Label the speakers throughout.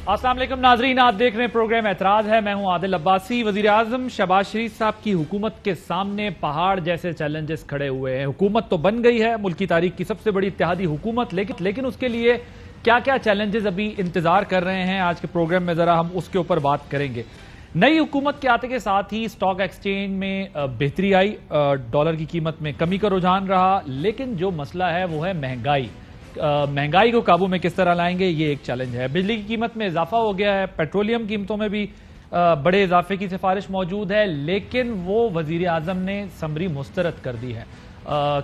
Speaker 1: السلام علیکم ناظرین، آپ دیکھ رہے ہیں پروگرام اعتراض ہے۔ میں ہوں عادل عباسی۔ وزیر اعظم شہباز شریف صاحب کی حکومت کے سامنے پہاڑ جیسے چیلنجز کھڑے ہوئے ہیں۔ حکومت تو بن گئی ہے، ملک کی تاریخ کی سب سے بڑی اتحادی حکومت، لیکن اس کے لیے کیا کیا چیلنجز ابھی انتظار کر رہے ہیں، آج کے پروگرام میں ذرا ہم اس کے اوپر بات کریں گے۔ نئی حکومت کے آتے کے ساتھ ہی اسٹاک ایکسچینج میں بہتری آئی، ڈالر کی قیمت میں کمی کا رجحان رہا، لیکن جو مسئلہ ہے وہ ہے مہنگائی کو قابو میں کس طرح لائیں گے، یہ ایک چیلنج ہے۔ بجلی کی قیمت میں اضافہ ہو گیا ہے، پیٹرولیم قیمتوں میں بھی بڑے اضافے کی سفارش موجود ہے، لیکن وہ وزیر اعظم نے سمری مسترد کر دی ہے،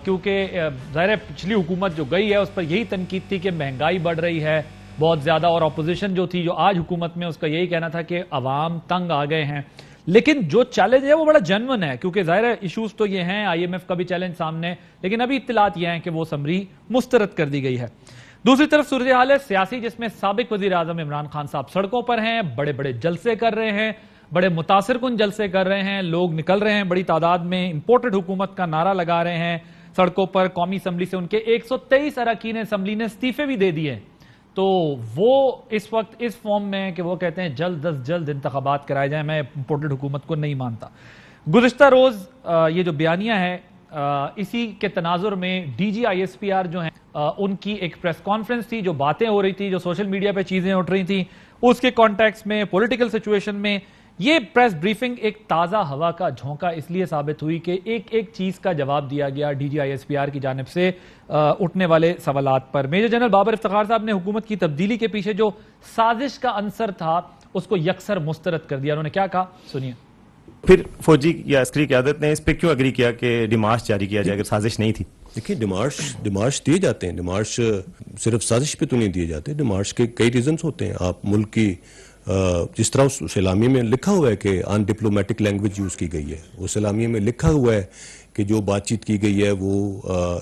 Speaker 1: کیونکہ ظاہر پچھلی حکومت جو گئی ہے اس پر یہی تنقید تھی کہ مہنگائی بڑھ رہی ہے بہت زیادہ، اور اپوزیشن جو تھی جو آج حکومت میں، اس کا یہی کہنا تھا کہ عوام تنگ آ گئے ہیں۔ لیکن جو چیلنج ہے وہ بڑا جنون ہے، کیونکہ ظاہر ایشوز تو یہ ہیں، آئی ایم ایف کا بھی چیلنج سامنے، لیکن ابھی اطلاعات یہ ہیں کہ وہ سمری مسترد کر دی گئی ہے۔ دوسری طرف صورتحال ہے سیاسی، جس میں سابق وزیر اعظم عمران خان صاحب سڑکوں پر ہیں، بڑے بڑے جلسے کر رہے ہیں، بڑے متاثر کن جلسے کر رہے ہیں، لوگ نکل رہے ہیں بڑی تعداد میں، امپورٹڈ حکومت کا نعرہ لگا رہے ہیں سڑکوں پر۔ قومی اسمبلی سے ان کے 123 اراکین اسمبلی نے استعفے بھی دے دیے، تو وہ اس وقت اس فارم میں کہ وہ کہتے ہیں جلد از جلد انتخابات کرائے جائیں۔ میں امپورٹڈ حکومت کو نہیں مانتا۔ گزشتہ روز یہ جو بیانیہ ہے، اسی کے تناظر میں D G I S P R جو ہیں، ان کی ایک پریس کانفرنس تھی، جو باتیں ہو رہی تھی، جو سوشل میڈیا پہ چیزیں اٹھ رہی تھیں، اس کے کانٹیکس میں، پولیٹیکل سچویشن میں، یہ پریس بریفنگ ایک تازہ ہوا کا جھونکا اس لیے ثابت ہوئی کہ ایک چیز کا جواب دیا گیا D G I S P R کی جانب سے اٹھنے والے سوالات پر۔ میجر جنرل بابر افتخار صاحب نے حکومت کی تبدیلی کے پیچھے جو سازش کا عنصر تھا اس کو یکسر مسترد کر دیا۔ انہوں نے کیا کہا، سنیے۔
Speaker 2: پھر فوجی یا عسکری قیادت نے اس پہ کیوں اگری کیا کہ ڈیمارش جاری کیا جائے اگر سازش نہیں تھی؟
Speaker 3: دیکھیں، ڈیمارش دیے جاتے ہیں، ڈیمارش صرف سازش پہ تو نہیں دیے جاتے، ڈیمارش کے کئی ریزنز ہوتے ہیں۔ آپ ملک کی جس طرح اس اعلامیے میں لکھا ہوا ہے کہ ان ڈپلومیٹک لینگویج یوز کی گئی ہے، اس اعلامیے میں لکھا ہوا ہے کہ جو بات چیت کی گئی ہے وہ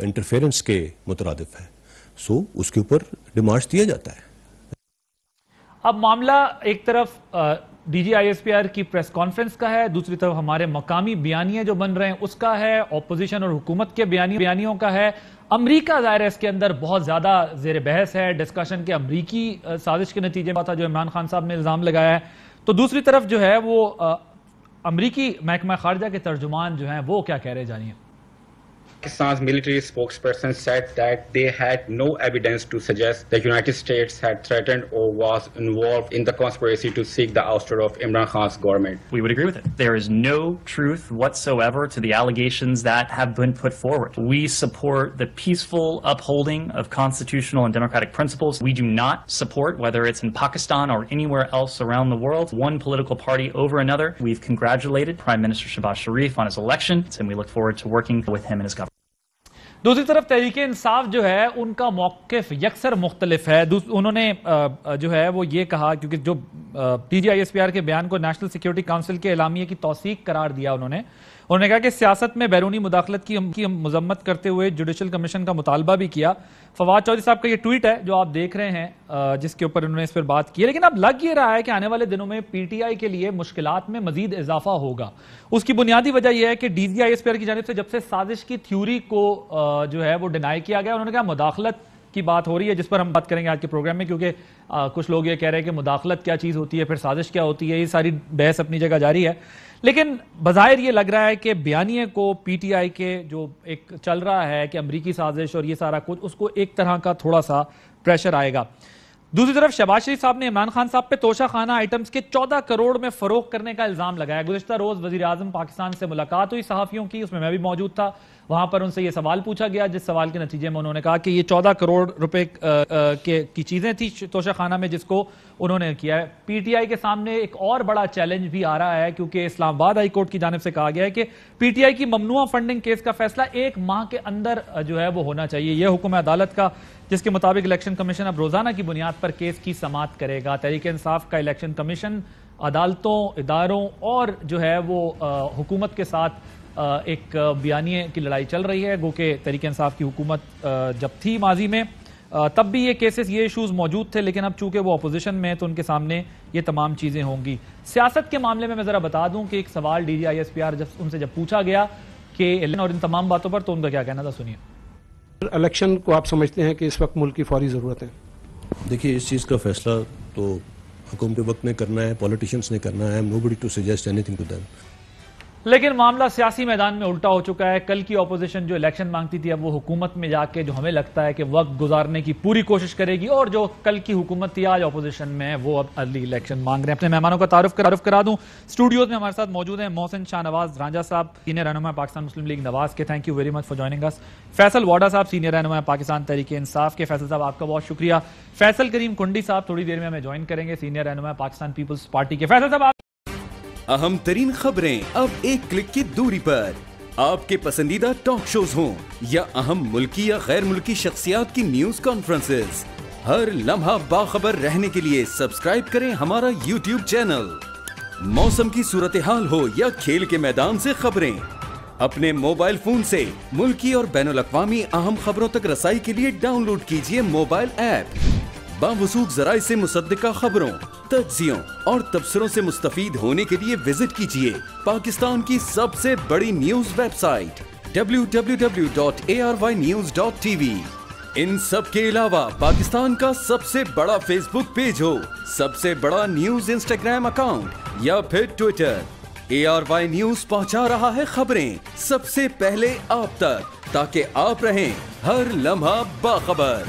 Speaker 3: انٹرفیرنس کے مترادف ہے، سو اس کے اوپر ڈیمارش دیا جاتا ہے۔
Speaker 1: اب معاملہ ایک طرف D G I S P R کی پریس کانفرنس کا ہے، دوسری طرف ہمارے مقامی بیانیے جو بن رہے ہیں اس کا ہے، اپوزیشن اور حکومت کے بیانیوں کا ہے۔ امریکہ ظاہر ہے اس کے اندر بہت زیادہ زیر بحث ہے، ڈسکشن کے امریکی سازش کے نتیجے میں تھا جو عمران خان صاحب نے الزام لگایا ہے، تو دوسری طرف جو ہے وہ امریکی محکمہ خارجہ کے ترجمان جو ہیں وہ کیا کہہ رہے جانیے۔
Speaker 4: Pakistan's military spokesperson said that they had no evidence to suggest the United States had threatened or was involved in the conspiracy to seek the ouster of Imran Khan's government.
Speaker 5: We would agree with it. There is no truth whatsoever to the allegations that have been put forward. We support the peaceful upholding of constitutional and democratic principles. We do not support, whether it's in Pakistan or anywhere else around the world, one political party over another. We've congratulated Prime Minister Shehbaz Sharif on his election, and we look forward to working with him and his government.
Speaker 1: دوسری طرف تحریک انصاف جو ہے ان کا موقف یکسر مختلف ہے۔ انہوں نے جو ہے وہ یہ کہا، کیونکہ جو D G I S P R کے بیان کو نیشنل سیکیورٹی کونسل کے اعلامیے کی توثیق قرار دیا، انہوں نے کہا کہ سیاست میں بیرونی مداخلت کی مذمت کرتے ہوئے جوڈیشل کمیشن کا مطالبہ بھی کیا۔ فواد چودھری صاحب کا یہ ٹویٹ ہے جو آپ دیکھ رہے ہیں، جس کے اوپر انہوں نے اس پر بات کی ہے، لیکن اب لگ یہ رہا ہے کہ آنے والے دنوں میں پی ٹی آئی کے لیے مشکلات میں مزید اضافہ ہوگا۔ اس کی بنیادی وجہ یہ ہے کہ D G I S P R کی جانب سے جب سے سازش کی تھیوری کو جو ہے وہ ڈینائی کیا گیا، انہوں نے کہا مداخلت کی بات ہو رہی ہے، جس پر ہم بات کریں گے آج کے پروگرام میں، کیونکہ کچھ لوگ یہ کہہ رہے ہیں کہ مداخلت کیا چیز ہوتی ہے، پھر سازش کیا ہوتی ہے، یہ ساری بحث اپنی جگہ جاری ہے۔ لیکن بظاہر یہ لگ رہا ہے کہ بیانیے کو پی ٹی آئی کے جو ایک چل رہا ہے کہ امریکی سازش اور یہ سارا کچھ، اس کو ایک طرح کا تھوڑا سا پریشر آئے گا۔ دوسری طرف شہباز شریف صاحب نے عمران خان صاحب پہ توشہ خانہ آئٹمز کے 14 کروڑ میں فروخت کرنے کا الزام لگایا۔ گزشتہ روز وزیر اعظم پاکستان سے ملاقات ہوئی صحافیوں کی، اس میں بھی موجود تھا، وہاں پر ان سے یہ سوال پوچھا گیا، جس سوال کے نتیجے میں انہوں نے کہا کہ یہ 14 کروڑ روپے کی چیزیں تھیں توشہ خانہ میں، جس کو انہوں نے کیا ہے۔ پی ٹی آئی کے سامنے ایک اور بڑا چیلنج بھی آ رہا ہے، کیونکہ اسلام آباد ہائی کورٹ کی جانب سے کہا گیا ہے کہ پی ٹی آئی کی ممنوعہ فنڈنگ کیس کا فیصلہ 1 ماہ کے اندر جو ہے وہ ہونا چاہیے۔ یہ حکم ہے عدالت کا، جس کے مطابق الیکشن کمیشن اب روزانہ کی بنیاد پر کیس کی سماعت کرے گا۔ تحریک انصاف کا الیکشن کمیشن عدالتوں، اداروں اور جو ہے وہ حکومت کے ساتھ ایک بیانیے کی لڑائی چل رہی ہے، گو کہ تحریک انصاف کی حکومت جب تھی ماضی میں تب بھی یہ کیسز، یہ ایشوز موجود تھے، لیکن اب چونکہ وہ اپوزیشن میں تو ان کے سامنے یہ تمام چیزیں ہوں گی۔ سیاست کے معاملے میں ذرا بتا دوں کہ ایک سوال D G I S P R ان سے جب پوچھا گیا کہ اور ان تمام باتوں پر، تو ان کا کیا کہنا تھا، سنیے۔
Speaker 6: الیکشن کو آپ سمجھتے ہیں کہ اس وقت ملک کی فوری ضرورت ہے؟
Speaker 3: دیکھیے، اس چیز کا فیصلہ تو حکومت وقت نے کرنا ہے, پولیٹیشینس نے کرنا ہے. I am nobody to suggest anything to them.
Speaker 1: لیکن معاملہ سیاسی میدان میں الٹا ہو چکا ہے. کل کی اپوزیشن جو الیکشن مانگتی تھی اب وہ حکومت میں جا کے جو ہمیں لگتا ہے کہ وقت گزارنے کی پوری کوشش کرے گی, اور جو کل کی حکومت تھی آج اپوزیشن میں وہ اب ارلی الیکشن مانگ رہے ہیں. اپنے مہمانوں کا تعارف کرا دوں. اسٹوڈیوز میں ہمارے ساتھ موجود ہیں محسن شاہ نواز رانجھا صاحب, سینئر رہنما پاکستان مسلم لیگ نواز کے, thank you very much for joining us. Faisal Vawda صاحب, سینئر رہنما پاکستان تحریک انصاف کے. فیصل صاحب آپ کا بہت شکریہ. فیصل کریم کنڈی صاحب تھوڑی دیر میں ہمیں جوائن کریں گے, سینئر رہنما پاکستان پیپلز پارٹی کے. فیصل صاحب
Speaker 6: اہم ترین خبریں اب ایک کلک کی دوری پر. آپ کے پسندیدہ ٹاک شوز ہوں یا اہم ملکی یا غیر ملکی شخصیات کی نیوز کانفرنسز, ہر لمحہ باخبر رہنے کے لیے سبسکرائب کریں ہمارا یوٹیوب چینل. موسم کی صورتحال ہو یا کھیل کے میدان سے خبریں, اپنے موبائل فون سے ملکی اور بین الاقوامی اہم خبروں تک رسائی کے لیے ڈاؤن لوڈ کیجیے موبائل ایپ. باوثوق ذرائع سے مصدقہ خبروں, تجزیوں اور تبصروں سے مستفید ہونے کے لیے وزٹ کیجیے پاکستان کی سب سے بڑی نیوز ویب سائٹ www.arYnews.tv. ان سب کے علاوہ پاکستان کا سب سے بڑا فیس بک پیج ہو, سب سے بڑا نیوز انسٹاگرام اکاؤنٹ یا پھر ٹویٹر, ARY نیوز پہنچا رہا ہے خبریں سب سے پہلے آپ تک, تاکہ آپ رہیں ہر لمحہ باخبر.